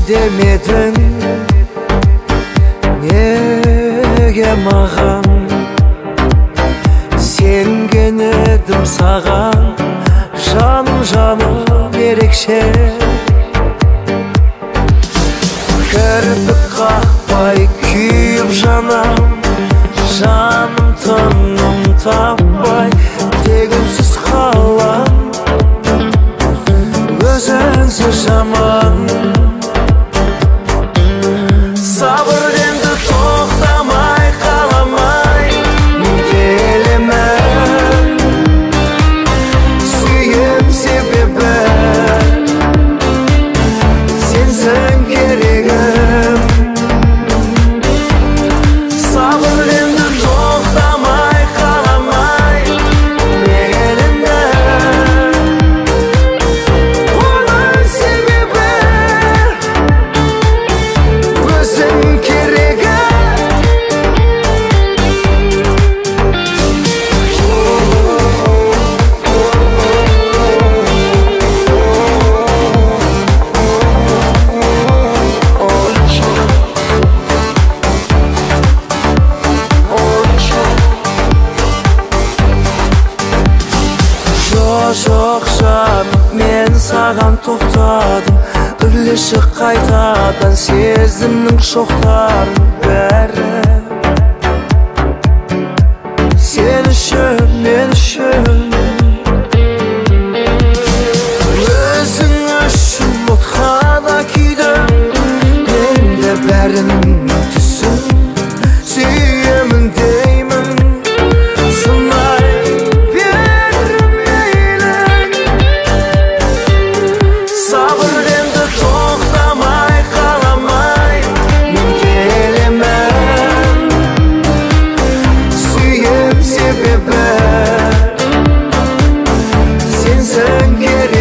demedin nege mağan Sengen edim sağan Жаным жаным ерекше Кірпік қақпай күйіп жанам Жаным тыным таппай Тек үнсіз қалам Өзіңсіз жаман Сабыр енді тоқтамай қаламай Мен келемін Сүйем себебі Сенсің керегім Сабыр енді тоқтамай қаламай Мен келемін Оның себебі Өзің керегі Жоқ жаным, мен саған тоқтадым Үрлеші қайтадан сезімнің шоқтарын бәрі Сен үшін, мен үшін Өзің үшін отқа да күйдім Енді бәрін түсін Сүйемін деймін Сынай бермейлін Сабыр енді тоқтамай қаламай Мен келемін Сүйем себебі Сенсің керек